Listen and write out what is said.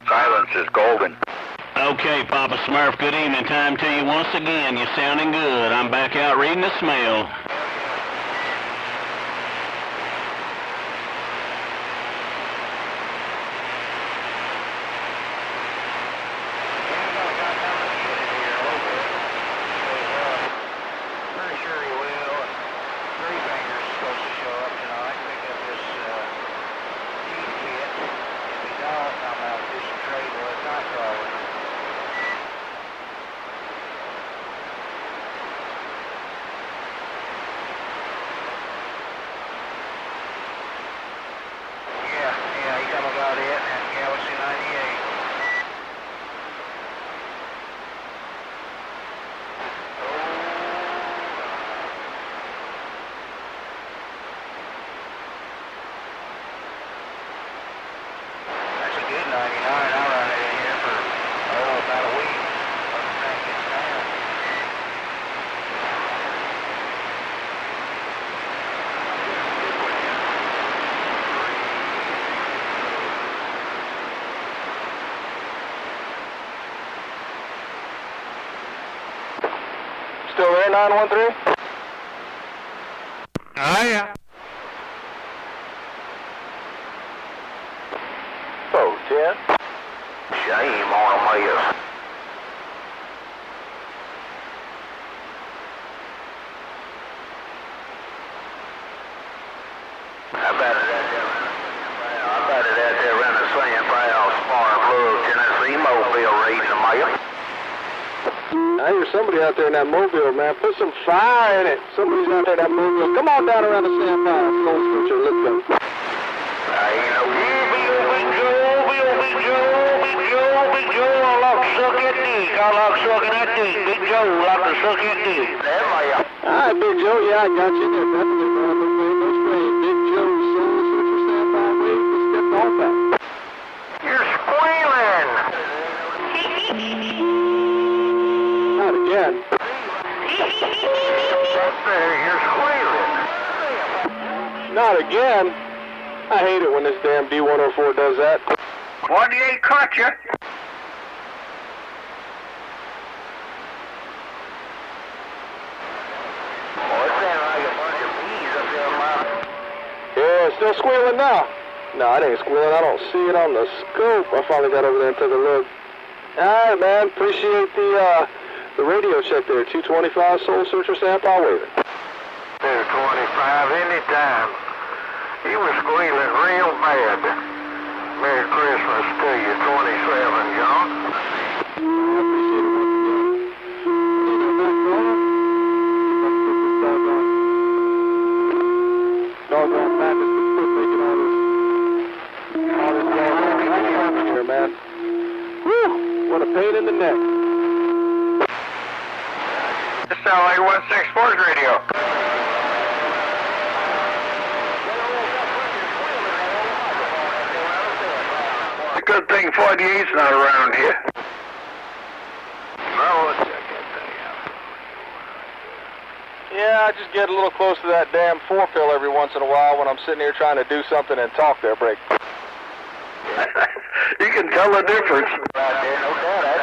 Silence is golden. Okay, Papa Smurf, good evening time to you once again. You're sounding good. I'm back out reading the smell. Still there, 913? Oh, yeah. Oh, 10? Shame on them, yes. I bet it out there around the Sand Pile, Spartan Blue, Tennessee, Mobile, reading the mail. I hear somebody out there in that mobile, man. Put some fire in it. Somebody's out there in that mobile. Come on down around the Sand Pile. Soul Switcher, let's go. Big Joe, I like to suck that dick. I like sucking that dick. Big Joe, like to suck that dick. All right, Big Joe, yeah, I got you there. Definitely, man. No pain, no strain. Big Joe, Soul Switcher, Sand Pile, wait, let's get on back. You're squealing. Not again. Up there, you're squealing. Not again. I hate it when this damn D104 does that. 28 caught you. Yeah, still squealing now. No, it ain't squealing. I don't see it on the scope. I finally got over there and took a look. All right, man. Appreciate the radio check there. 225 Soul Searcher Sand Pile waving. 225 anytime. You were squealing real bad. Merry Christmas to you, 27, John. I appreciate it once again. Doggone madness with foot making all this doggone here, man. Whew, what a pain in the neck. This sounds like 1-6 Sports Radio. It's a good thing 48's not around here. Yeah, I just get a little close to that damn 4-pill every once in a while when I'm sitting here trying to do something and talk there, Break. You can tell the difference. Right there, no doubt.